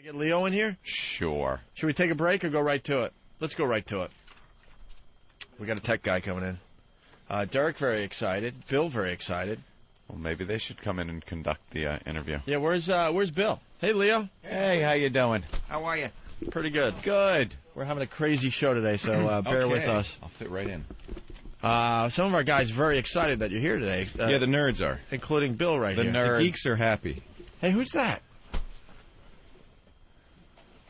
Get Leo in here? Sure. Should we take a break or go right to it? Let's go right to it. We got a tech guy coming in. Derek very excited. Bill very excited. Well, maybe they should come in and conduct the interview. Yeah, where's Bill? Hey, Leo. Hey, how you doing? How are you? Pretty good. Good. We're having a crazy show today, so bear with us. I'll fit right in. Some of our guys are very excited that you're here today. Yeah, the nerds are. Including Bill right here. The geeks are happy. Hey, who's that?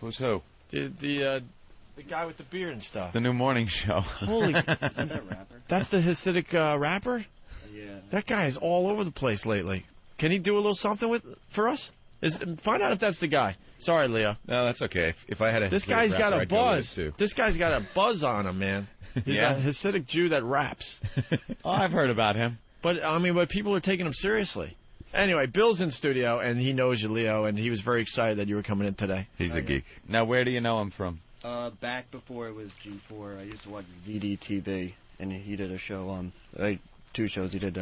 Who's who? The guy with the beard and stuff. The new morning show. Holy. Isn't that rapper? That's the Hasidic rapper? Yeah. That guy is all over the place lately. Can he do a little something for us? Find out if that's the guy. Sorry, Leo. No, that's okay. If I had a This guy's got a buzz. Too. This guy's got a buzz on him, man. He's a Hasidic Jew that raps. Oh, I've heard about him. But people are taking him seriously. Anyway, Bill's in studio, and he knows you, Leo, and he was very excited that you were coming in today. He's a geek. Now, where do you know him from? Back before it was G4, I used to watch ZDTV, and he did a show on, 2 shows. He did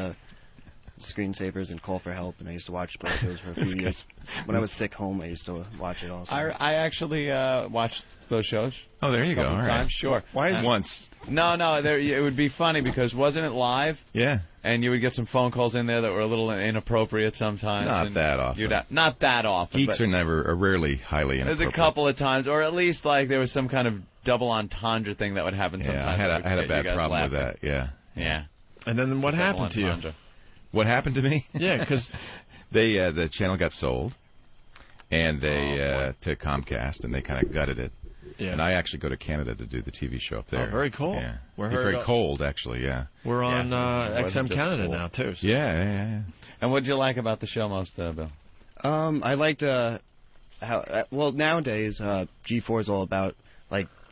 Screensavers and Call for Help, and I used to watch both shows for a few years. When I was sick home, I used to watch it also. I actually watched those shows. Oh, there you go. All right. Sure. Why once? No, it would be funny because wasn't it live? Yeah. And you would get some phone calls in there that were a little inappropriate sometimes. Not that often. Not that often. Geeks are rarely highly inappropriate. There's a couple of times, or at least like there was some kind of double entendre thing that would happen sometimes. Yeah, I had a bad problem with that. Yeah. Yeah. And then what happened to you? What happened to me? Yeah, because the channel got sold, and they to Comcast, and they kind of gutted it. Yeah. And I actually go to Canada to do the TV show up there. Oh, very cool. Yeah. Very cold, actually, yeah. We're on XM Canada now, too. So. Yeah. And what did you like about the show most, Bill? I liked nowadays, G4 is all about,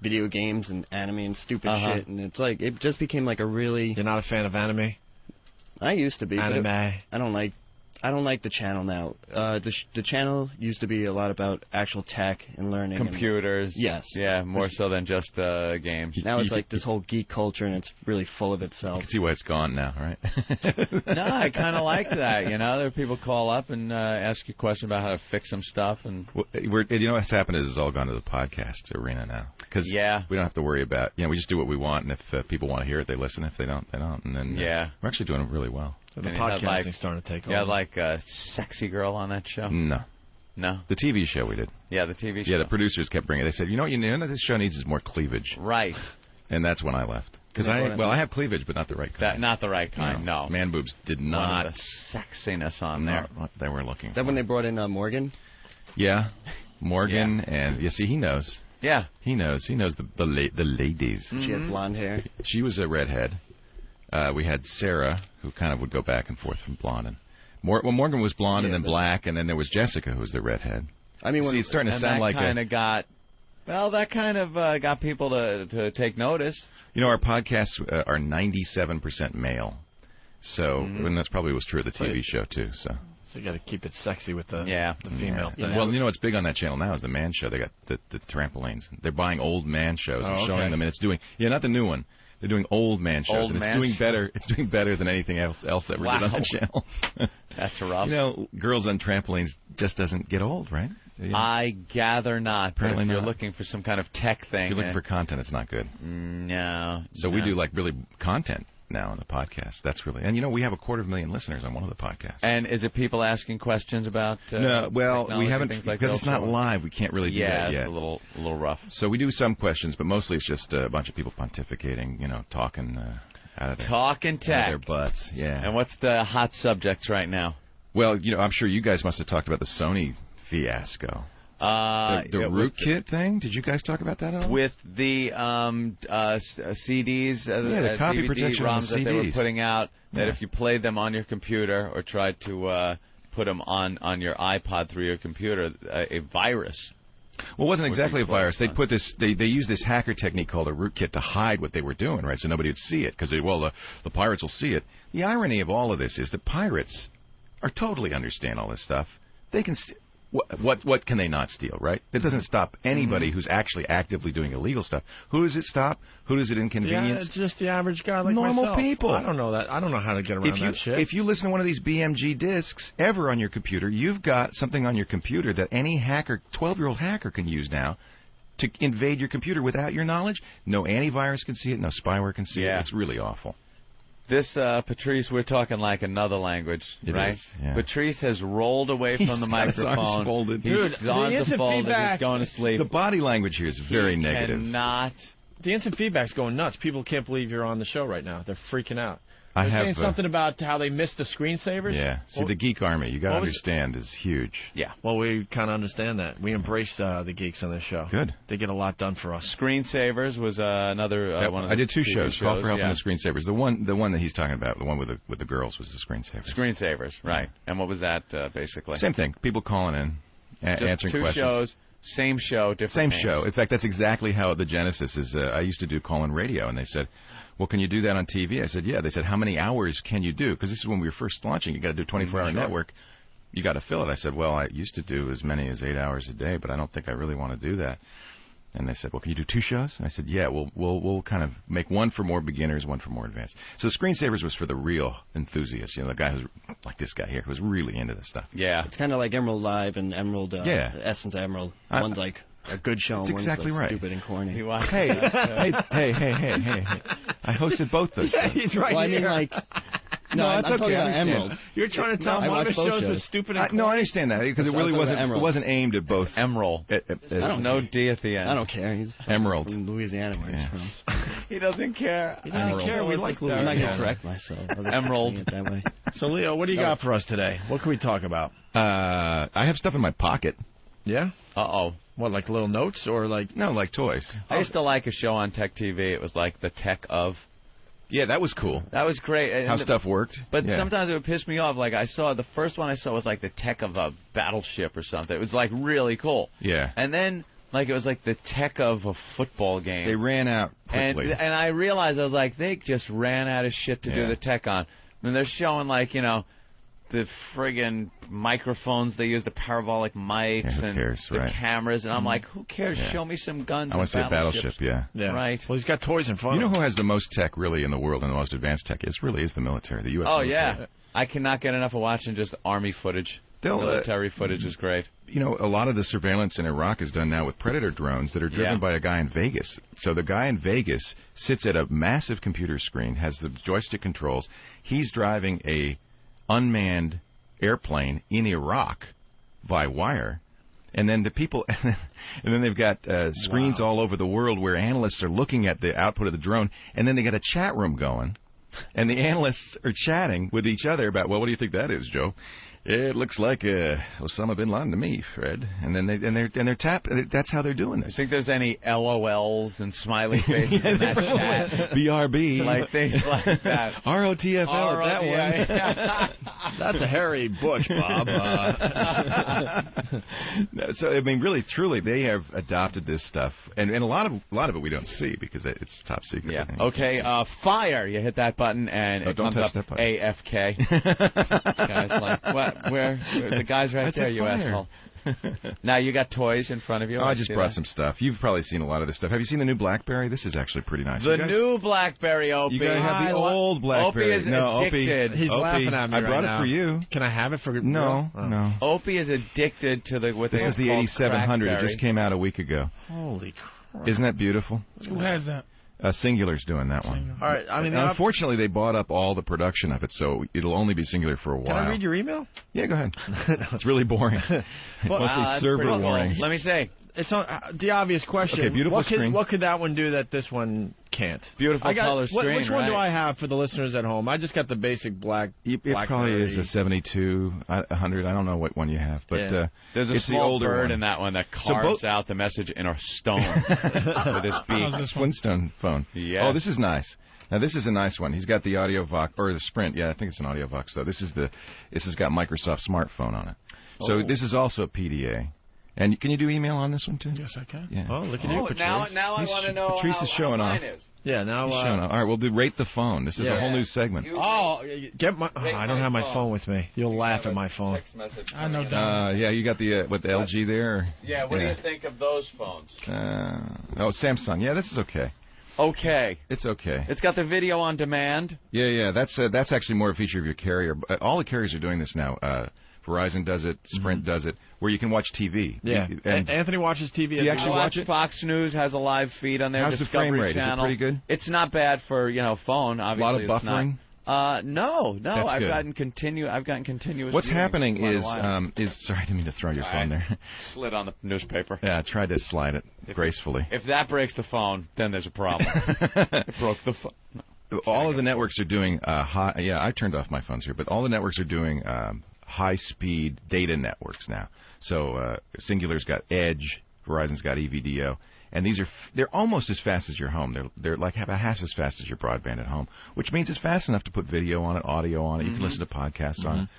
video games and anime and stupid shit, and it's it just became a really... You're not a fan of anime? I used to be. Anime. I don't like the channel now. The channel used to be a lot about actual tech and learning. Computers. Yes. Yeah, more so than just games. Now it's this whole geek culture, and it's really full of itself. You can see why it's gone now, right? No, I kind of like that. There are people call up and ask you questions about how to fix some stuff. And what's happened is it's all gone to the podcast arena now. Because we don't have to worry about, we just do what we want, and if people want to hear it, they listen. If they don't, they don't. And then we're actually doing it really well. So the podcasting's starting to take over. Yeah, like a sexy girl on that show? No. No? The TV show we did. Yeah, the TV show. Yeah, the producers kept bringing it. They said, what this show needs is more cleavage. Right. And that's when I left. Because I have cleavage, but not the right kind. Not the right kind, no. Man boobs did not. The sexiness on there. What they were looking for. Is that when they brought in Morgan? Yeah. Morgan, and he knows. Yeah. He knows the ladies. She had blonde hair. She was a redhead. We had Sarah, who kind of would go back and forth from blonde. And Morgan was blonde and then black, and then there was Jessica, who was the redhead. It's starting to sound like that kind of got people to take notice. Our podcasts are 97% male. So, and that's probably was true of the TV show, too. So you got to keep it sexy with the female thing. Well, what's big on that channel now is the man show. They got the trampolines. They're buying old man shows and showing them, and it's doing not the new one. They're doing old man shows, and it's doing better. It's doing better than anything else ever did on the channel. That's rough. Girls on trampolines just doesn't get old, right? Yeah. I gather not. Apparently if you're not. looking for some kind of tech thing. If you're looking for content, it's not good. No. So we do really content now on the podcast. That's really, and we have 250,000 listeners on one of the podcasts. And is it people asking questions about? No, we haven't because it's not live. We can't really do that yet. Yeah, it's a little rough. So we do some questions, but mostly it's just a bunch of people pontificating, talking out of talking tech, out of their butts. Yeah. And what's the hot subjects right now? Well, I'm sure you guys must have talked about the Sony Fiasco. The rootkit thing? Did you guys talk about that at all? With the CDs, the copy DVD protection ROMs on the that they were CDs. putting out, that if you played them on your computer or tried to put them on your iPod through your computer, a virus. Well, it wasn't exactly a virus. They put this. They used this hacker technique called a rootkit to hide what they were doing, right? So nobody would see it because the pirates will see it. The irony of all of this is that pirates are totally understand all this stuff. They can What can they not steal, right? It doesn't stop anybody who's actually actively doing illegal stuff. Who does it stop? Who does it inconvenience? Yeah, it's just the average guy like normal myself. people. I don't know that. I don't know how to get around that shit. If you listen to one of these BMG discs ever on your computer, you've got something on your computer that any hacker, 12-year-old hacker, can use now to invade your computer without your knowledge. No antivirus can see it. No spyware can see it. It's really awful. This, Patrice, we're talking like another language, right? Is, yeah. Patrice has rolled away from the microphone. Folded. He's the instant feedback, he's going to sleep. The body language here is very negative. The instant feedback's going nuts. People can't believe you're on the show right now. They're freaking out. They're saying something about how they missed the screensavers. Yeah. See, the geek army, you got to understand, is huge. Yeah. Well, we kind of understand that. We embrace the geeks on this show. Good. They get a lot done for us. Screensavers was another one of the I did two TV shows. Call for Help and the Screensavers. The one that he's talking about, the one with the girls, was the Screensavers. Screensavers, right. And what was that, basically? Same thing. People calling in, answering two questions. Shows. Same show, different names. show. In fact, that's exactly how the genesis is. I used to do call-in radio, and they said, well, can you do that on TV? I said, yeah. They said, how many hours can you do? Because this is when we were first launching. You got to do a 24-hour network. You got to fill it. I said, well, I used to do as many as 8 hours a day, but I don't think I really want to do that. And they said, well, can you do 2 shows? And I said, yeah, we'll kind of make one for more beginners, one for more advanced. So Screensavers was for the real enthusiasts, the guy who's like this guy here, who's really into this stuff. Yeah. It's kind of like Emerald Live and Emerald, Essence Emerald. One's like a good show, and one's exactly like right. stupid and corny. Hey. I hosted both those. Yeah, he's right well, here. I mean, like... No, I'm talking okay. about Emerald. You're trying to tell me one of his shows was stupid and corny? No, I understand that, because it really wasn't aimed at both. Emerald. There's no D at the end. I don't care. He's Emerald. from Louisiana, where he's from. He doesn't care. He doesn't care. We like Louisiana. I'm not going to correct myself. Emerald. That way. So, Leo, what do you got for us today? What can we talk about? I have stuff in my pocket. Yeah? Uh-oh. What, like little notes or like... No, like toys. I used to like a show on Tech TV. It was like the Tech of... Yeah, that was cool. That was great. How stuff worked. But sometimes it would piss me off. Like, the first one I saw was like the tech of a battleship or something. It was like really cool. Yeah. And then, like, it was like the tech of a football game. They ran out quickly. And I realized, I was like, they just ran out of shit to do the tech on. And they're showing, like, the friggin' microphones they use, the parabolic mics and the cameras, and I'm like, who cares? Show me some guns. I want to say battleship, yeah. Right. Well, he's got toys in front of him. You know who has the most tech really in the world and the most advanced tech? It really is the military, the U.S. military. Yeah. I cannot get enough of watching just Army footage. Military footage is great. A lot of the surveillance in Iraq is done now with Predator drones that are driven by a guy in Vegas. So the guy in Vegas sits at a massive computer screen, has the joystick controls. He's driving a unmanned airplane in Iraq by wire, and then the people, and then they've got screens all over the world where analysts are looking at the output of the drone, and then they got a chat room going, and the analysts are chatting with each other about, well, what do you think that is, Joe? It looks like Osama bin Laden to me, Fred. And then they're tapping. That's how they're doing this. You think there's any LOLs and smiley faces in that chat? BRB, like things like that. ROTFL at that one. That's a hairy bush, Bob. So I mean, really, truly, they have adopted this stuff, and a lot of it we don't see because it's top secret. Yeah. Okay. Fire. You hit that button and it comes up AFK. Guys, like what? Where the guy's right there, you asshole. Now you got toys in front of you. I just brought some stuff. You've probably seen a lot of this stuff. Have you seen the new BlackBerry? This is actually pretty nice. The new BlackBerry, Opie. You guys have the old BlackBerry. Opie is addicted. He's laughing at me I brought it for you. Can I have it for No. Opie is addicted to This is the 8700. It just came out a week ago. Holy crap! Isn't that beautiful? Who has that? Singular's doing that one. All right. I mean, unfortunately, they bought up all the production of it, so it'll only be Singular for a while. Can I read your email? Yeah, go ahead. It's really boring. It's mostly server warnings. Let me say. It's on the obvious question. Okay, beautiful screen. What could that one do that this one can't? Beautiful color screen. Which one do I have for the listeners at home? I just got the basic black. It probably is a 7200. I don't know what one you have, but there's a small bird in that one that carves out the message in a stone with his beak. This Flintstone phone. Yeah. Oh, this is nice. Now this is a nice one. He's got the AudioVox or the Sprint. Yeah, I think it's an AudioVox though. This has got Microsoft Smartphone on it. So this is also a PDA. And can you do email on this one, too? Yes, I can. Yeah. Oh, look at you, Patrice. Now I want to know Patrice is showing off. mine is. Yeah, now... All right, we'll do Rate the Phone. This is a whole new segment. Get my... I don't have my phone with me. You'll laugh at my phone. I know. Yeah, you got the LG there? Yeah, what do you think of those phones? Samsung. Yeah, this is okay. Okay. It's okay. It's got the video on demand. Yeah. That's actually more a feature of your carrier. All the carriers are doing this now. Verizon does it. Sprint does it, where you can watch TV. Yeah. And Anthony watches TV. Do you actually watch it? Fox News has a live feed on their How's Discovery the frame rate? Channel. Is it pretty good? It's not bad for phone. Obviously, a lot of buffering. No. That's I've good. gotten continuous. What's happening is sorry, I didn't mean to throw your phone there. Slid on the newspaper. Yeah, I tried to slide it gracefully. If that breaks the phone, then there's a problem. It broke the phone. No. All of the networks are doing high. Yeah, I turned off my phones here, but all the networks are doing high-speed data networks now. So Singular's got Edge, Verizon's got EVDO, and they're almost as fast as your home. They're like about half as fast as your broadband at home, which means it's fast enough to put video on it, audio on it. You can listen to podcasts on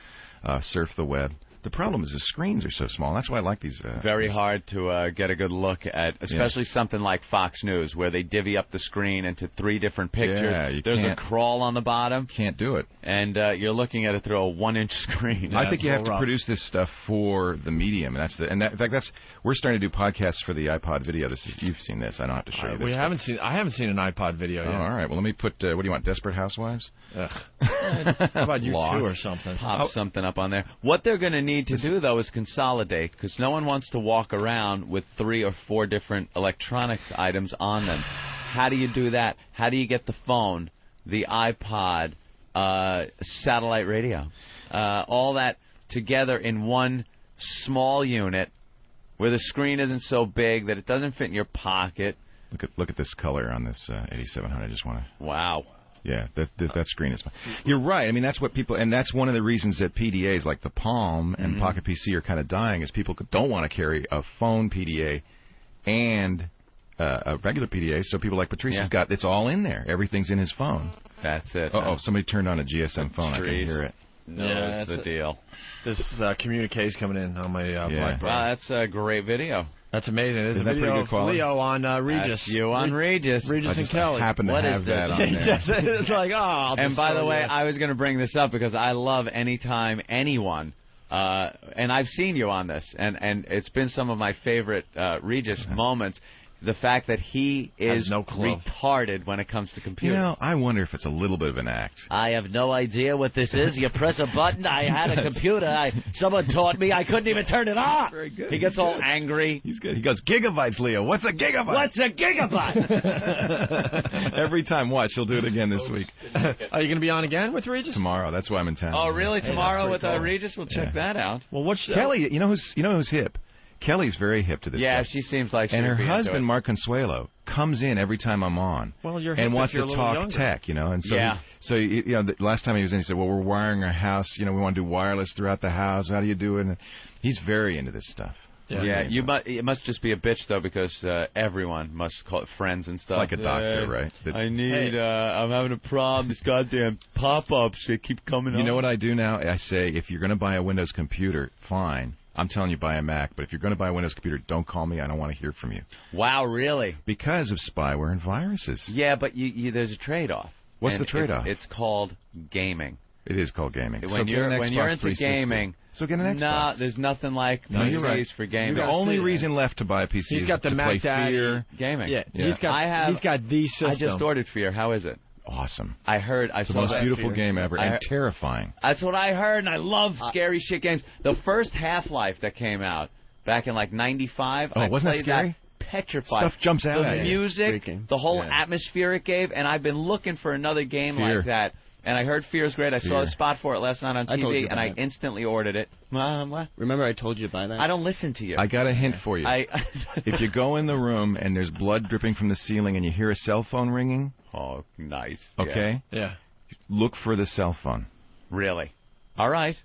it, surf the web. The problem is the screens are so small. That's why I like these. Very hard to get a good look at, especially something like Fox News, where they divvy up the screen into 3 different pictures. Yeah, There's a crawl on the bottom. Can't do it. And you're looking at it through a 1-inch screen. I think you have to produce this stuff for the medium, and in fact, we're starting to do podcasts for the iPod video. You've seen this. I don't have to show you this. I haven't seen an iPod video yet. Oh, all right. Well, let me put. What do you want? Desperate Housewives? How about you two or something? Pop something up on there. What they're going to need to do, though, is consolidate, because no one wants to walk around with 3 or 4 different electronics items on them. How do you do that? How do you get the phone, the iPod, satellite radio, all that together in one small unit where the screen isn't so big that it doesn't fit in your pocket? Look at this color on this 8700. I just want to. Wow. Yeah, that screen is fine. You're right. I mean, that's what people, and that's one of the reasons that PDAs like the Palm and Pocket PC are kind of dying, is people don't want to carry a phone PDA and a regular PDA. So people like Patrice has got, it's all in there. Everything's in his phone. That's it. Somebody turned on a GSM phone. I can hear it. That's the deal. This communique's coming in on my BlackBerry. Wow, that's a great video. That's amazing. This is that pretty good quality? Leo on Regis. That's you on Regis. Regis and Kelly. Happen to have that on there. It's like, and by the way, I was going to bring this up because I love anytime anyone, and I've seen you on this, and it's been some of my favorite Regis moments. The fact that he is retarded when it comes to computers. You know, I wonder if it's a little bit of an act. I have no idea what this is. You press a button. I had a computer. Someone taught me. I couldn't even turn it on. Very good. He gets all angry. He's good. He goes, gigabytes, Leo. What's a gigabyte? What's a gigabyte? Every time. Watch. He'll do it again this week. Are you going to be on again with Regis? Tomorrow. That's why I'm in town. Oh, really? Tomorrow with Regis? We'll check that out. Well, what's Kelly? You know who's hip? Kelly's very hip to this stuff. She seems like she and would her be husband, Mark Consuelo, comes in every time I'm on and wants to talk tech, And so, the last time he was in, he said, well, we're wiring our house. We want to do wireless throughout the house. How do you do it? And he's very into this stuff. It must just be a bitch, though, because everyone must call it friends and stuff. It's like a doctor, right? I'm having a problem. These goddamn pop-ups, they keep coming up. You know what I do now? I say, if you're going to buy a Windows computer, fine. I'm telling you, buy a Mac. But if you're going to buy a Windows computer, don't call me. I don't want to hear from you. Wow, really? Because of spyware and viruses. Yeah, but there's a trade-off. What's the trade-off? It's called gaming. It is called gaming. When you're into gaming, so get an Xbox. No, there's nothing like PCs for gaming. The only reason left to buy a PC is to play Fear. Gaming. Yeah. He's got the system. I just ordered Fear. How is it? Awesome. I heard. It's the most beautiful game ever, and terrifying. That's what I heard, and I love scary shit games. The first Half-Life that came out back in like '95. Oh, wasn't that scary? Petrified. Stuff jumps out. The music, the whole atmosphere it gave, and I've been looking for another game like that. And I heard Fear is great. I saw a spot for it last night on TV, and I instantly ordered it. Remember I told you to buy that? I don't listen to you. I got a hint for you. If you go in the room and there's blood dripping from the ceiling and you hear a cell phone ringing. Oh, nice. Okay? Yeah. Look for the cell phone. Really? All right.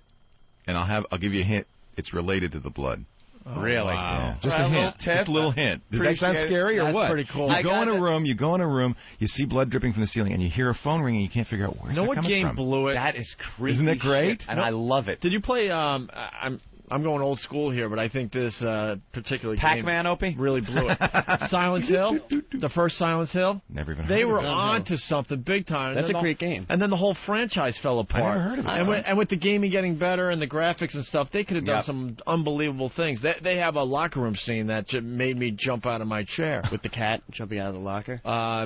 And I'll give you a hint. It's related to the blood. Oh, really? Wow. Yeah. Just a hint. Just a little hint. Does that sound scary or what? That's pretty cool. You go in a room, you see blood dripping from the ceiling, and you hear a phone ringing, and you can't figure out where's that coming from. What game blew it? That is creepy. Isn't it great? And I love it. Did you play I'm going old school here, but I think this particular Pac-Man, game Opie? really blew it. Silent Hill, the first Silent Hill. Never even heard They of were it. on to something big time. That's a great game. And then the whole franchise fell apart. I never heard of it. And with the gaming getting better and the graphics and stuff, they could have done some unbelievable things. They have a locker room scene that made me jump out of my chair. With the cat jumping out of the locker? I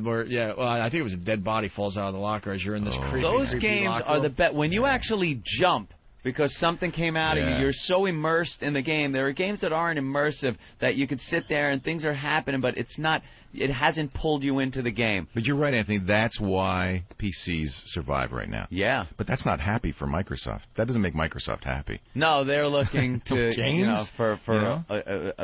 think it was a dead body falls out of the locker as you're in this creepy Those games locker are room. the best. When you actually jump because something came out of you, you're so immersed in the game. There are games that aren't immersive that you could sit there and things are happening, but it hasn't pulled you into the game. But you're right, Anthony. That's why PCs survive right now. Yeah. But that's not happy for Microsoft. That doesn't make Microsoft happy. No, they're looking to games? for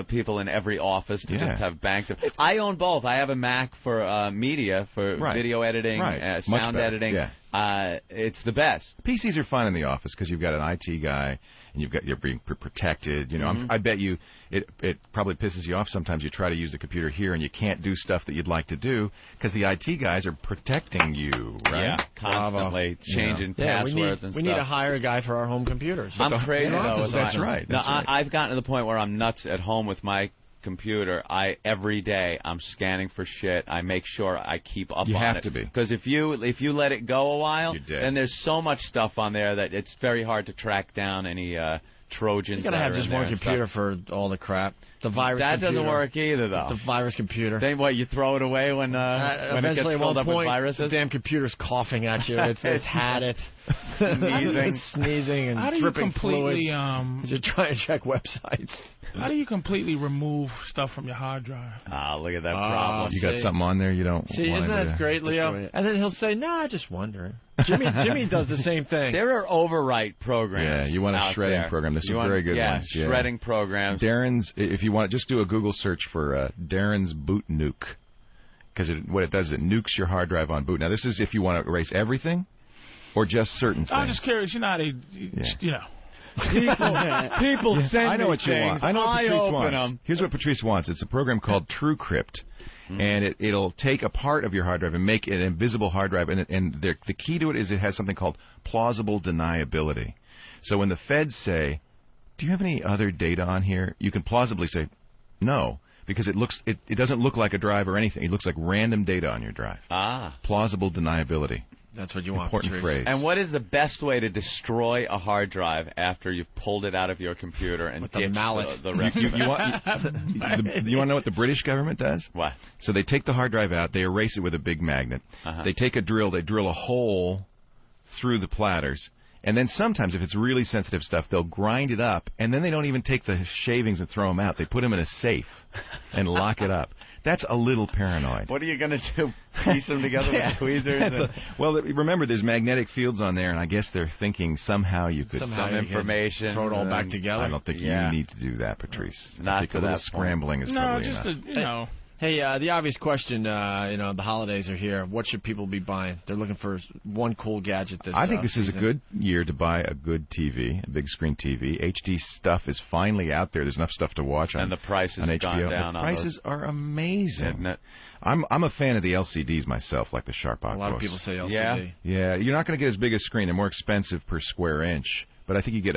people in every office to just have banks of. I own both. I have a Mac for media, for video editing, sound editing. Yeah. It's the best. PCs are fun in the office because you've got an IT guy and you're being protected. You know, I bet you it probably pisses you off sometimes. You try to use the computer here and you can't do stuff that you'd like to do because the IT guys are protecting you, right? Yeah, constantly changing passwords and stuff. We need to hire a guy for our home computers. I'm crazy though. That's right. I've gotten to the point where I'm nuts at home with my computer. Every day I'm scanning for shit. I make sure I keep up on it. You have to be. Because if you let it go a while, then there's so much stuff on there that it's very hard to track down any Trojans. You gotta have just one computer for all the crap. The virus. That computer. doesn't work either, though. The virus computer. Then what? You throw it away when it gets filled up with viruses. The damn computer's coughing at you. It's had it. Sneezing and dripping fluids. As you're trying to check websites. How do you completely remove stuff from your hard drive? Look at that problem. You got something on there you don't see, want isn't that great, Leo? And then he'll say, "Nah, just wondering." Jimmy does the same thing. There are overwrite programs. Yeah, you want a shredding program. There's some very good ones. Yeah, shredding programs. Darren's, if you want, just do a Google search for Darren's Boot Nuke. Because what it does is it nukes your hard drive on boot. Now, this is if you want to erase everything or just certain things. I'm just curious. You know how they, you know. People send I know what you want. I know what Patrice wants. Them. Here's what Patrice wants. It's a program called TrueCrypt. And it'll take a part of your hard drive and make it an invisible hard drive. And the key to it is it has something called plausible deniability. So when the feds say, do you have any other data on here? You can plausibly say, no, because it doesn't look like a drive or anything. It looks like random data on your drive. Plausible deniability. That's what you want. Important phrase. And what is the best way to destroy a hard drive after you've pulled it out of your computer and ditched the rest of it? You want to know what the British government does? What? So they take the hard drive out, they erase it with a big magnet. They take a drill, they drill a hole through the platters, and then sometimes, if it's really sensitive stuff, they'll grind it up, and then they don't even take the shavings and throw them out. They put them in a safe and lock it up. That's a little paranoid. What are you going to do? Piece them together with tweezers? Well, remember, there's magnetic fields on there, and I guess they're thinking somehow you could... Some information. Throw it all back together. I don't think you need to do that, Patrice. Not I think a little scrambling is probably enough. You know... Hey, the obvious question, the holidays are here. What should people be buying? They're looking for one cool gadget this I think this season. is a good year to buy a good TV, a big screen TV. HD stuff is finally out there. There's enough stuff to watch on HBO. And the prices have gone down. The prices are amazing. Isn't it? I'm a fan of the LCDs myself, like the Sharp Aquos. A lot of people say LCD. Yeah, you're not going to get as big a screen. They're more expensive per square inch. But I think you get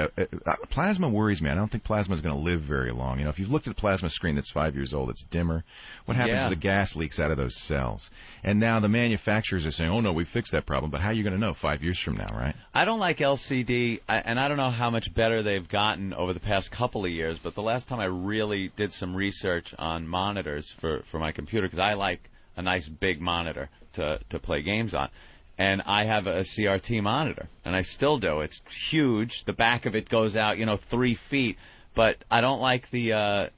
plasma worries me. I don't think plasma is going to live very long. You know, if you've looked at a plasma screen that's 5 years old, it's dimmer. What happens is the gas leaks out of those cells. And now the manufacturers are saying, oh, no, we fixed that problem. But how are you going to know 5 years from now, right? I don't like LCD, and I don't know how much better they've gotten over the past couple of years. But the last time I really did some research on monitors for my computer, because I like a nice big monitor to play games on. And I have a CRT monitor, and I still do. It's huge. The back of it goes out, 3 feet. But I don't like the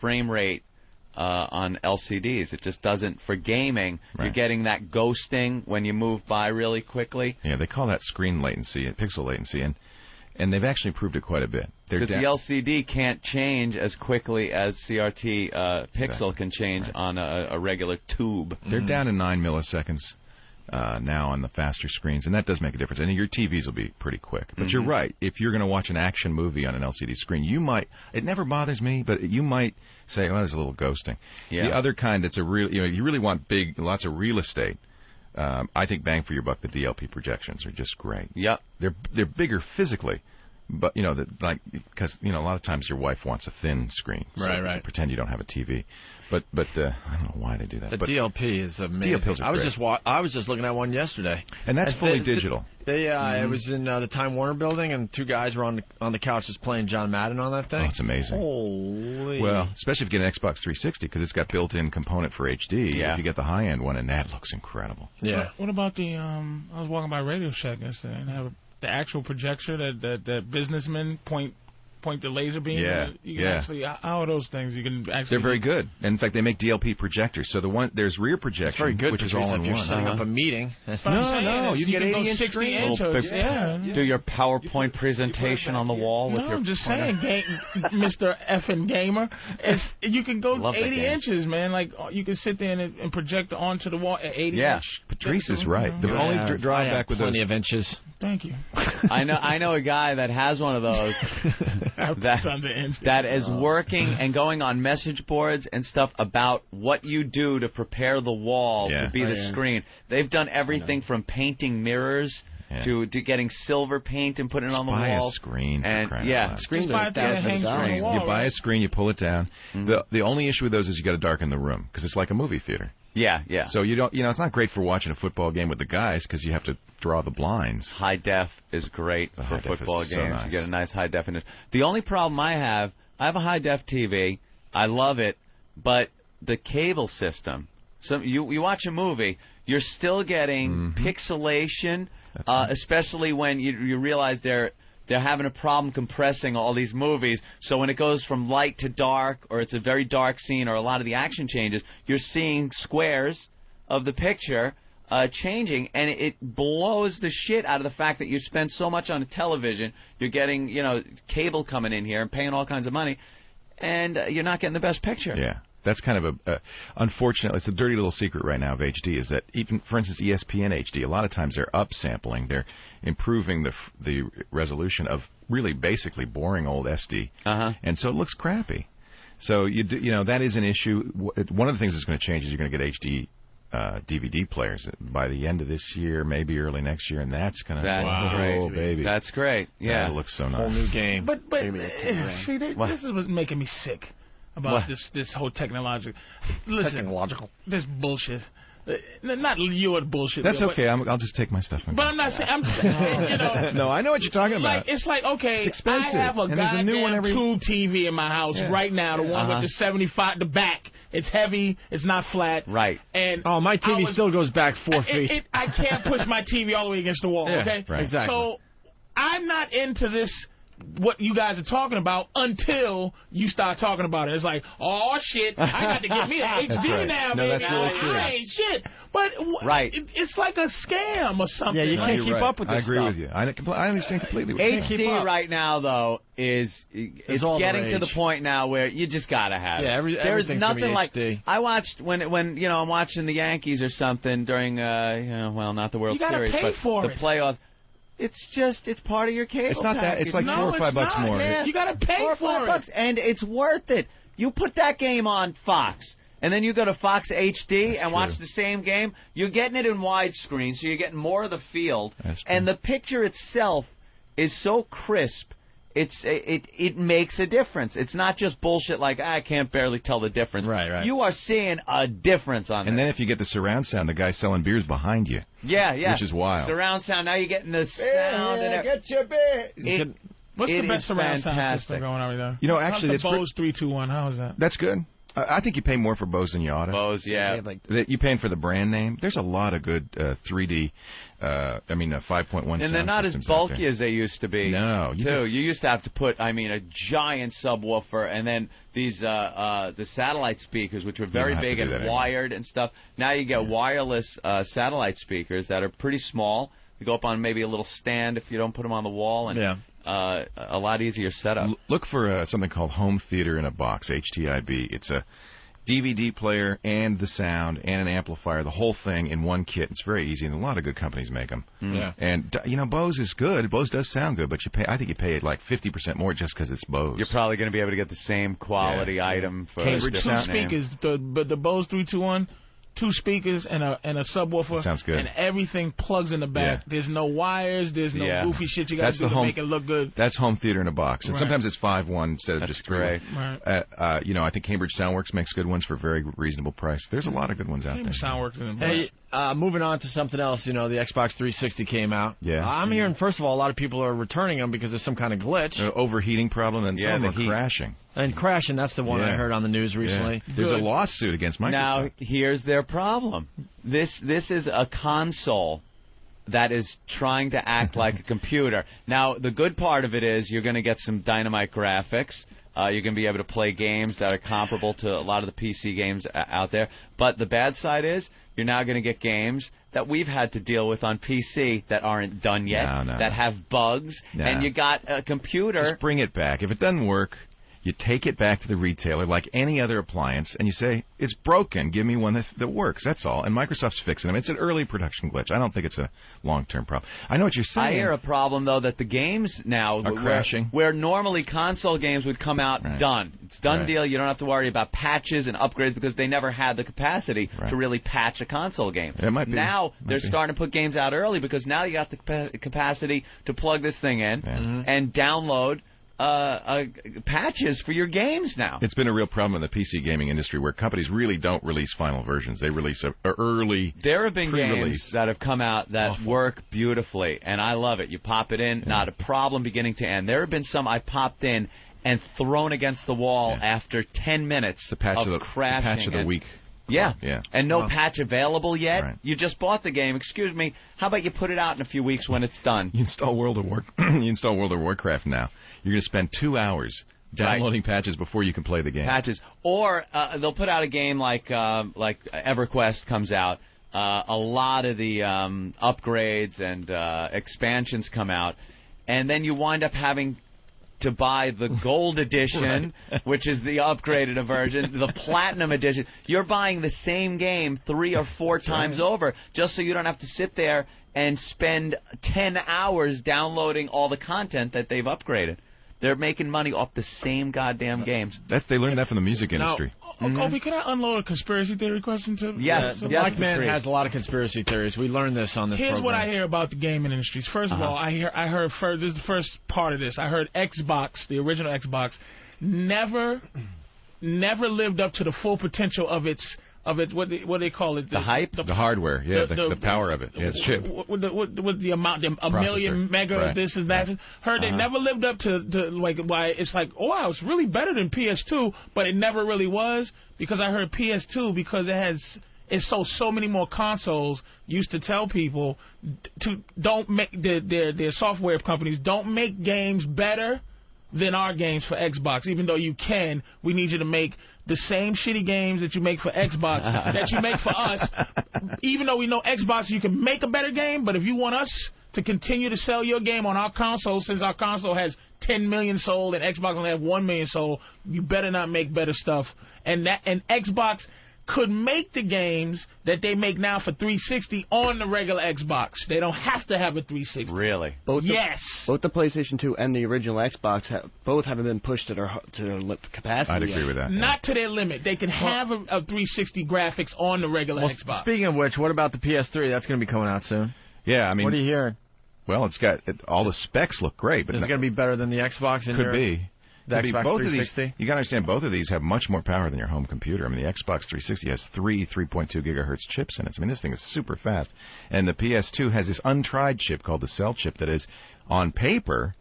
frame rate on LCDs. It just doesn't. For gaming, you're getting that ghosting when you move by really quickly. Yeah, they call that screen latency, pixel latency, and they've actually improved it quite a bit. Because the LCD can't change as quickly as CRT pixel can change on a regular tube. They're down to 9 milliseconds. Now on the faster screens, and that does make a difference. And your TVs will be pretty quick. But you're right. If you're going to watch an action movie on an LCD screen, you might. It never bothers me, but you might say, "Oh, there's a little ghosting." Yeah. The other kind that's a real, you really want lots of real estate. I think bang for your buck, the DLP projections are just great. Yep. They're bigger physically, But because a lot of times your wife wants a thin screen, so right. Pretend you don't have a TV. But I don't know why they do that. The DLP is amazing. DLPs are great. I was just looking at one yesterday, and that's fully digital. It was in the Time Warner building, and 2 guys were on the couch just playing John Madden on that thing. Oh, it's amazing. Holy. Well, especially if you get an Xbox 360 because it's got built-in component for HD. Yeah. If you get the high-end one, and that looks incredible. Yeah. What about the I was walking by Radio Shack yesterday and have the actual projector that businessmen point the laser beam. Yeah, you can actually. How are those things? You can actually. They're very good. And in fact, they make DLP projectors. So there's rear projection, it's very good, which is all in if you're one. setting up a meeting. No, you can get 80 inch 60 inch. Do your PowerPoint presentation on the wall with your. I'm just saying, Mr. Effing Gamer. You can go 80 inches, man. Like you can sit there and project onto the wall at 80 inch. Patrice is right. The only drawback with plenty of inches. Thank you. I know a guy that has one of those. that is working and going on message boards and stuff about what you do to prepare the wall to be the screen. They've done everything from painting mirrors to getting silver paint and putting it on the wall. Buy a screen. And screen. You buy a screen, you pull it down. The only issue with those is you got to darken the room because it's like a movie theater. Yeah. So you don't, it's not great for watching a football game with the guys because you have to draw the blinds. High def is great for football games. So nice. You get a nice high definition. The only problem I have a high def TV. I love it, but the cable system. So you watch a movie, you're still getting pixelation, especially when you realize they're having a problem compressing all these movies. So when it goes from light to dark, or it's a very dark scene, or a lot of the action changes, you're seeing squares of the picture changing, and it blows the shit out of the fact that you spend so much on a television. You're getting, cable coming in here and paying all kinds of money, and you're not getting the best picture. Yeah. That's kind of unfortunately, it's a dirty little secret right now of HD is that even, for instance, ESPN HD, a lot of times they're upsampling, they're improving the resolution of really basically boring old SD, and so it looks crappy. So that is an issue. One of the things that's going to change is you're going to get HD DVD players by the end of this year, maybe early next year, and that's going to great, baby. That's great. Yeah, that looks so nice. Whole new game. But see, this is what's making me sick about this whole technological. Listen, this bullshit. Not your bullshit. That's okay. I'll just take my stuff. But I'm not saying. I'm saying, No, I know what you're talking about. It's like okay, it's expensive. I have a goddamn tube TV in my house right now. The one with the 75, the back. It's heavy. It's not flat. Right. And my TV still goes back 4 feet. I can't push my TV all the way against the wall. Okay. Right. Exactly. So I'm not into this. What you guys are talking about until you start talking about it. It's like, oh shit, I got to get me an HD now, no, baby. That's really true. I ain't shit. But it's like a scam or something. Yeah, you can't keep up with this stuff. I agree with you. I understand completely. HD right now, though, is getting to the point now where you just gotta have it. There's nothing like. I watched when I'm watching the Yankees or something during not the World Series, but the playoffs. It's part of your cable. It's not that. It's like $4 or $5 more. Man. You got to pay for it. And it's worth it. You put that game on Fox, and then you go to Fox HD and watch the same game. You're getting it in widescreen, so you're getting more of the field. And the picture itself is so crisp. It makes a difference. It's not just bullshit like I can't barely tell the difference. Right. You are seeing a difference on it. And then if you get the surround sound, the guy selling beers behind you. Yeah. Which is wild. Surround sound. Now you're getting the sound. Get your beer. What's the best surround sound system going on right now? Actually, the Bose 321. How is that? That's good. I think you pay more for Bose than you ought to. Bose, yeah. You're paying for the brand name. There's a lot of good 3D, 5.1 and they're not as bulky as they used to be. No. You used to have to put, a giant subwoofer, and then these the satellite speakers, which were very big and wired and stuff. Now you get wireless satellite speakers that are pretty small. They go up on maybe a little stand if you don't put them on the wall, and a lot easier setup. Look for something called Home Theater in a Box, HTIB. It's a DVD player and the sound and an amplifier, the whole thing in one kit. It's very easy, and a lot of good companies make them. Yeah. And Bose is good. Bose does sound good, but I think you pay like 50% more just because it's Bose. You're probably going to be able to get the same quality item for Cambridge two speakers. The Bose 321. 2 speakers and a subwoofer. Sounds good. And everything plugs in the back. There's no wires. There's no goofy shit you got to do to make it look good. That's home theater in a box. And sometimes it's 5.1 instead of just 3. Right. I think Cambridge Soundworks makes good ones for a very reasonable price. There's a lot of good ones out there. Soundworks in Hey, moving on to something else, the Xbox 360 came out. Yeah. I'm hearing, first of all, a lot of people are returning them because there's some kind of glitch. Overheating problem, and some of them are crashing. And crashing, that's the one I heard on the news recently. Yeah. There's a lawsuit against Microsoft. Now, here's their problem. This is a console that is trying to act like a computer. Now, the good part of it is you're going to get some dynamite graphics. You're going to be able to play games that are comparable to a lot of the PC games out there. But the bad side is you're now going to get games that we've had to deal with on PC that aren't done yet, that have bugs, and you got a computer. Just bring it back. If it doesn't work, you take it back to the retailer like any other appliance, and you say, it's broken. Give me one that works. That's all. And Microsoft's fixing them. It's an early production glitch. I don't think it's a long-term problem. I know what you're saying. I hear a problem, though, that the games now are crashing. Where normally console games would come out done. It's done deal. You don't have to worry about patches and upgrades because they never had the capacity to really patch a console game. It might be. Now they're starting to put games out early because now you got the capacity to plug this thing in and download patches for your games now. It's been a real problem in the PC gaming industry where companies really don't release final versions. They release a early There have been games that have come out that work beautifully, and I love it. You pop it in, not a problem beginning to end. There have been some I popped in and thrown against the wall after 10 minutes of crashing. The patch of the week. Yeah. And no patch available yet. Right. You just bought the game. Excuse me. How about you put it out in a few weeks when it's done? You install World of Warcraft now. You're going to spend 2 hours downloading patches before you can play the game. Patches. Or they'll put out a game like EverQuest comes out. A lot of the upgrades and expansions come out. And then you wind up having to buy the gold edition, which is the upgraded version, the platinum edition. You're buying the same game 3 or 4 times over just so you don't have to sit there and spend 10 hours downloading all the content that they've upgraded. They're making money off the same goddamn games. They learned that from the music industry. Opie, can I unload a conspiracy theory question too? Yes. Black Man has a lot of conspiracy theories. We learned this on this Here's program. what I hear about the gaming industries. First of all, I heard first. This is the first part of this. I heard Xbox, the original Xbox, never lived up to the full potential of its. What do they call it? The hype? The hardware, the power of it. Yeah, the chip. With the amount, a million mega of this and that. Heard they never lived up to why it's like, oh, wow, it's really better than PS2, but it never really was because I heard PS2 because it's so many more consoles used to tell people to don't make their software companies don't make games better than our games for Xbox. Even though you can, we need you to make the same shitty games that you make for Xbox that you make for us. Even though we know Xbox, you can make a better game, but if you want us to continue to sell your game on our console, since our console has 10 million sold and Xbox only have 1 million sold, you better not make better stuff. And Xbox could make the games that they make now for 360 on the regular Xbox. They don't have to have a 360. Really? Both the PlayStation 2 and the original Xbox both haven't been pushed to their capacity. I'd agree with that. Not to their limit. They can have a 360 graphics on the regular Xbox. Speaking of which, what about the PS3? That's going to be coming out soon. Yeah, I mean, what are you hearing? Well, it's got all the specs look great, but is it going to be better than the Xbox? Could be. The Xbox both 360? Of these, you got to understand, both of these have much more power than your home computer. I mean, the Xbox 360 has 3.2 gigahertz chips in it. I mean, this thing is super fast. And the PS2 has this untried chip called the Cell chip that is, on paper,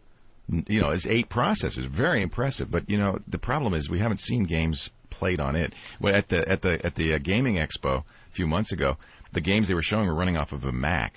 is 8 processors. Very impressive. But, the problem is we haven't seen games played on it. Well, at the Gaming Expo a few months ago, the games they were showing were running off of a Mac.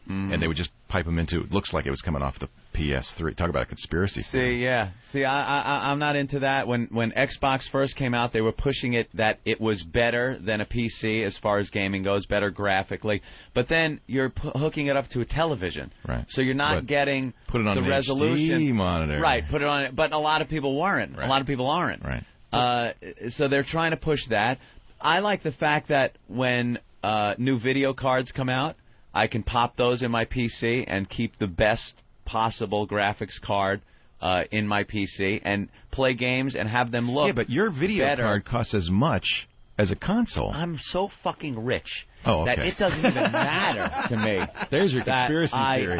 And they would just pipe them into, it looks like it was coming off the PS3. Talk about a conspiracy theory. See, I'm not into that. When Xbox first came out, they were pushing it that it was better than a PC as far as gaming goes, better graphically. But then you're hooking it up to a television. Right. So you're not getting put it on the resolution. HD monitor. Right, put it on it. But a lot of people weren't. Right. A lot of people aren't. Right. So they're trying to push that. I like the fact that when new video cards come out, I can pop those in my PC and keep the best possible graphics card in my PC and play games and have them look but your video better. card costs as much as a console. I'm so fucking rich that it doesn't even matter to me. There's your conspiracy theory.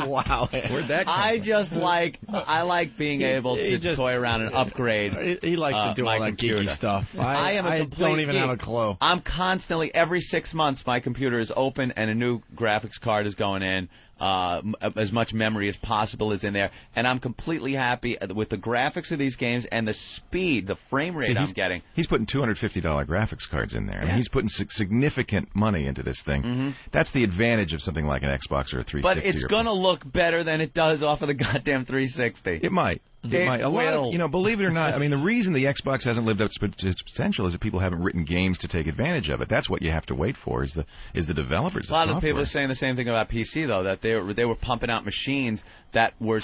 Wow. Where'd that come from? I like being able to toy around and upgrade. He likes to do all that geeky stuff. I don't even have a clue. I'm constantly, every 6 months, my computer is open and a new graphics card is going in. As much memory as possible is in there, and I'm completely happy with the graphics of these games and the speed, the frame rate I'm getting. He's putting $250 graphics cards in there. I mean, he's putting significant money into this thing. That's the advantage of something like an Xbox or a 360. But it's going to look better than it does off of the goddamn 360. It might. A lot of, believe it or not, I mean, the reason the Xbox hasn't lived up to its potential is that people haven't written games to take advantage of it. That's what you have to wait for, is the developers. A lot of people are saying the same thing about PC, though, that they were pumping out machines that were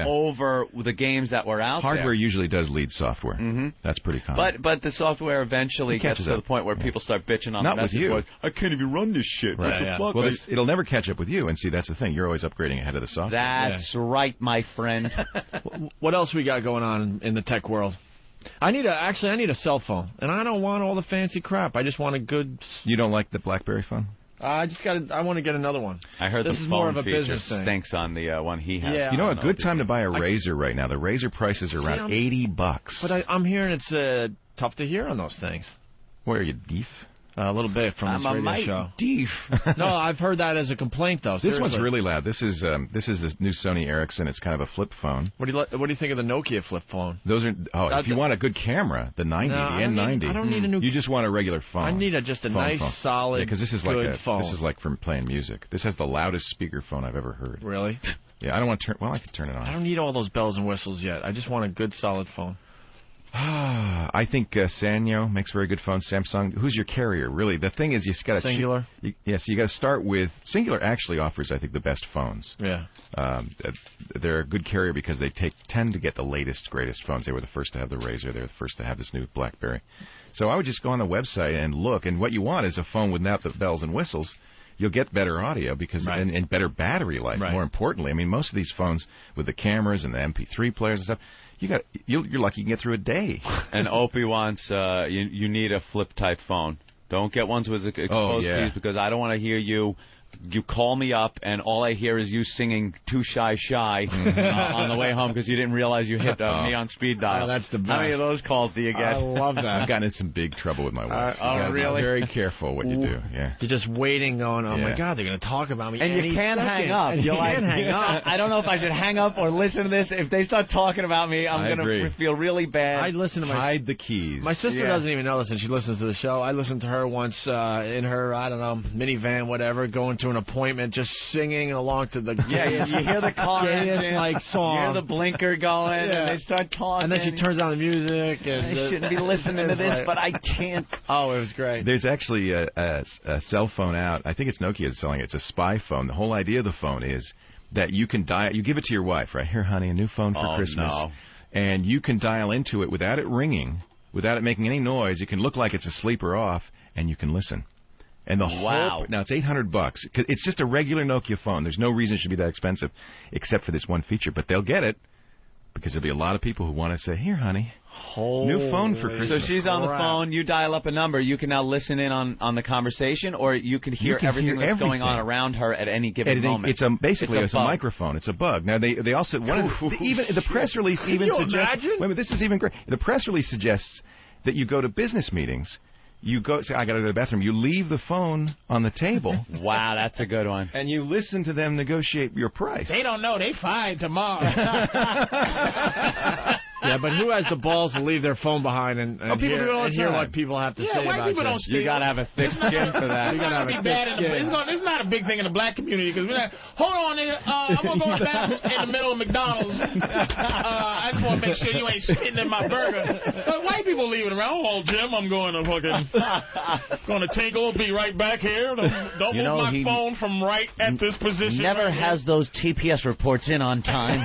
over the games that were out there. Hardware usually does lead software. That's pretty common. But the software eventually gets to the point where people start bitching on the message boards. I can't even run this shit. What the fuck? Well, it'll never catch up with you, and see, that's the thing. You're always upgrading ahead of the software. That's right, my friend. What else we got going on in the tech world? I need a cell phone, and I don't want all the fancy crap. I just want a good. You don't like the BlackBerry phone? I want to get another one. I heard this the is phone more of a feature business thing. stinks on the one he has. Yeah. You know, a good time to buy a Razor right now. The Razor prices are around $80. But I'm hearing it's tough to hear on those things. Where are you, deef? A little bit from this radio show. Deef. No, I've heard that as a complaint, though. This one's really loud. This is this new Sony Ericsson. It's kind of a flip phone. What do you think of the Nokia flip phone? Those are if you want a good camera, the 90, the N90. I don't need a new. You just want a regular phone. I need just a nice, solid, because this is good phone. This is like from playing music. This has the loudest speakerphone I've ever heard. Really? Yeah, I don't want to turn. Well, I can turn it on. I don't need all those bells and whistles yet. I just want a good, solid phone. I think Sanyo makes very good phones. Samsung. Who's your carrier? Really, the thing is, you got to Singular. Yes, you got to start with Singular. Actually, offers I think the best phones. Yeah. They're a good carrier because they tend to get the latest, greatest phones. They were the first to have the Razor. They were the first to have this new BlackBerry. So I would just go on the website and look. And what you want is a phone without the bells and whistles. You'll get better audio because and better battery life. More importantly, I mean, most of these phones with the cameras and the MP3 players and stuff. You're lucky you can get through a day. And Opie wants you need a flip type phone. Don't get ones with exposed keys because I don't want to hear you call me up and all I hear is you singing Too Shy Shy on the way home because you didn't realize you hit me on speed dial. Oh, that's the best. How many of those calls do you get? I love that. I've gotten in some big trouble with my wife. Really? Be very careful what you do. Yeah. You're just waiting going, oh my God, they're going to talk about me. And you can't hang up. And you can't hang up. I don't know if I should hang up or listen to this. If they start talking about me, I'm going to feel really bad. I listen to hide the keys. My sister doesn't even know this, and she listens to the show. I listened to her once in her, I don't know, minivan, whatever, going to an appointment, just singing along to the you hear the car like song. You hear the blinker going, and they start talking. And then she turns on the music. And I shouldn't be listening to this, but I can't. Oh, it was great. There's actually a cell phone out. I think it's Nokia is selling it. It's a spy phone. The whole idea of the phone is that you can dial. You give it to your wife, right? Here, honey, a new phone for Christmas. No. And you can dial into it without it ringing, without it making any noise. It can look like it's asleep or off, and you can listen. And the now it's $800. It's just a regular Nokia phone. There's no reason it should be that expensive, except for this one feature. But they'll get it because there'll be a lot of people who want to say, "Here, honey, new phone for Christmas." So she's on the phone. You dial up a number. You can now listen in on the conversation, or you can hear everything that's going on around her at any given moment. It's basically a microphone. It's a bug. Now they also even the press release even suggests. Wait a minute, this is even great. The press release suggests that you go to business meetings. You say, I got to go to the bathroom. You leave the phone on the table. Wow, that's a good one. And you listen to them negotiate your price. They don't know. They fine tomorrow. Yeah, but who has the balls to leave their phone behind and hear what people have to say about it? You got to have a thick skin for that. You got to have a thick skin. It's not a big thing in the black community because we're like, hold on, I'm going to go to the bathroom in the middle of McDonald's. I just want to make sure you ain't spitting in my burger. But white people leave it around. Oh, Jim, I'm going to tinkle, be right back here. Don't move my phone from right at this position. Never has those TPS reports in on time.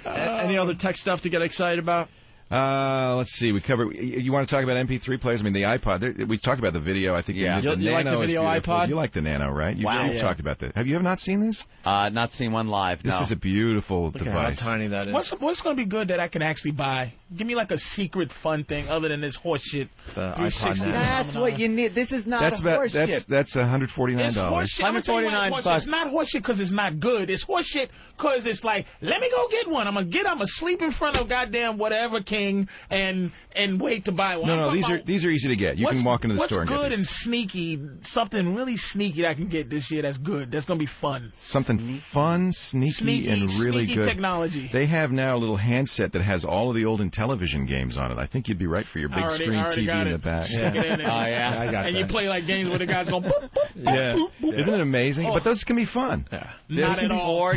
Any other tech stuff to get excited about? Let's see. We covered. You want to talk about MP3 players? I mean, the iPod. We talked about the video. I think. Yeah. You like the video iPod? You like the Nano, right? You've talked about that. Have you not seen this? Not seen one live. This is a beautiful device. Look at how tiny that is. What's going to be good that I can actually buy? Give me like a secret fun thing other than this horse shit. The iPod Nano. That's what you need. This is not horse shit. That's $149. It's horse shit. $149. It's not horse shit because it's not good. It's horse shit because it's like, let me go get one. I'm gonna sleep in front of goddamn whatever king and wait to buy one. No, these are easy to get. You can walk into the store and get What's good these. and sneaky? Something really sneaky that I can get this year that's good. That's gonna be fun. Something fun, sneaky, and really sneaky good. Technology. They have now a little handset that has all of the old Intellivision games on it. I think you'd be right for your big screen TV in the back. Yeah. I got that. And you play like games where the guys go. Boop, boop, yeah. boop, boop. Isn't it amazing? But those can be fun. Yeah. Not at all.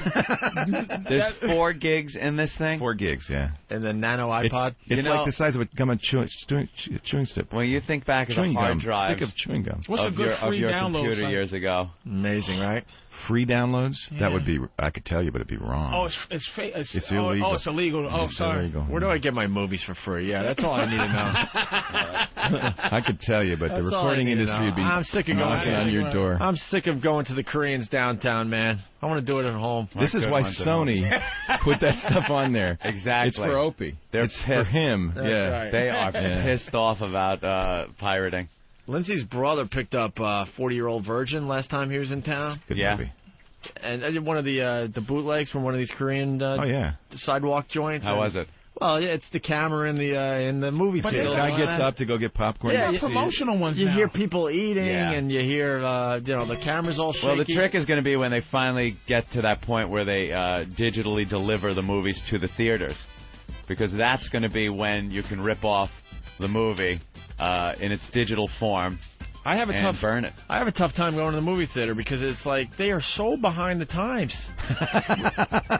There's 4 gigs in this thing. 4 gigs, yeah. And the Nano iPod. It's like the size of a gum chewing stick. When you think back of the hard drives stick of chewing gum. What's a good free your download computer site? years ago? Amazing, right? Free downloads? Yeah. That would be. I could tell you, but it'd be wrong. Oh, it's illegal. Oh, it's illegal. Oh, It's sorry. illegal. Where do I get my movies for free? Yeah, that's all I need to know. I could tell you, but the That's all I recording need to industry know. would be I'm sick of going on your door. I'm sick of going to the Koreans downtown, man. I want to do it at home. This is why Sony put that stuff on there. Exactly. It's for Opie. It's for him. That's yeah. right. They are pissed off about pirating. Lindsay's brother picked up 40-Year-Old Virgin last time he was in town. Good movie. And one of the bootlegs from one of these Korean sidewalk joints. How was it? Well, yeah, it's the camera in the movie theater. The guy gets up to go get popcorn. Yeah, promotional ones. You now. hear people eating, and you hear the camera's all shaky. Well, the trick is going to be when they finally get to that point where they digitally deliver the movies to the theaters, because that's going to be when you can rip off the movie in its digital form. Burn it. I have a tough time going to the movie theater because it's like they are so behind the times.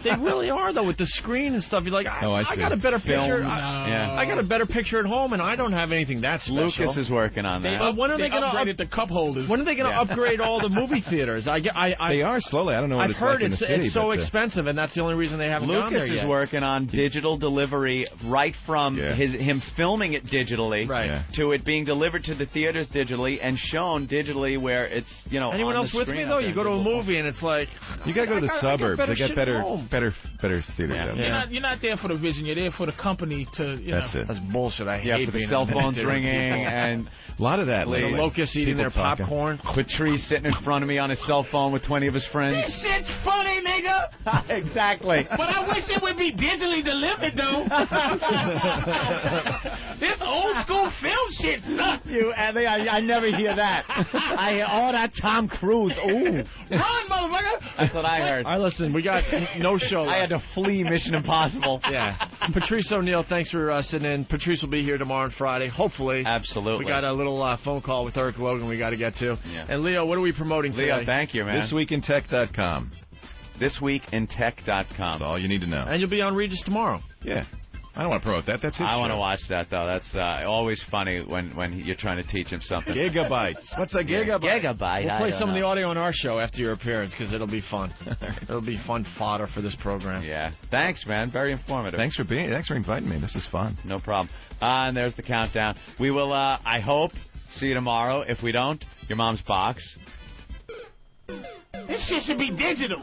They really are, though, with the screen and stuff. You're like, I got a better picture. I got a better picture at home, and I don't have anything that special. Lucas is working on that. When are they going to upgrade the cup holders? When are they going to upgrade all the movie theaters? They are slowly. I don't know what I've heard like in the city. it's so expensive, and that's the only reason they haven't gone there Lucas yet. is working on digital delivery right from him filming it digitally to it being delivered to the theaters digitally and shown digitally where it's, Anyone else with me, though? You go to a movie, and it's like... You got to go to the suburbs. They got better theaters out there. You're not there for the vision. You're there for the company to, That's it. That's bullshit. I hate for the cell phones ringing and... A lot of that lately. Locusts eating their popcorn. Patrice sitting in front of me on his cell phone with 20 of his friends. This shit's funny, nigga! Exactly. But I wish it would be digitally delivered, though. This old school film shit sucks. I never hear that. I hear all that Tom Cruise. Ooh. Run, motherfucker! That's what I heard. All right, listen, we got no show left. I had to flee Mission Impossible. Yeah. Patrice O'Neill, thanks for sitting in. Patrice will be here tomorrow and Friday, hopefully. Absolutely. We got a little phone call with Eric Logan we got to get to. Yeah. And Leo, what are we promoting today? Leo, thank you, man. ThisWeekInTech.com. ThisWeekInTech.com. That's all you need to know. And you'll be on Regis tomorrow. Yeah. I don't want to promote that. That's it. I want to watch that, though. That's always funny when you're trying to teach him something. Gigabytes. What's a gigabyte? Gigabyte. We'll play some of the audio on our show after your appearance because it'll be fun. It'll be fun fodder for this program. Yeah. Thanks, man. Very informative. Thanks for inviting me. This is fun. No problem. And there's the countdown. We will, I hope, see you tomorrow. If we don't, your mom's box. This shit should be digital.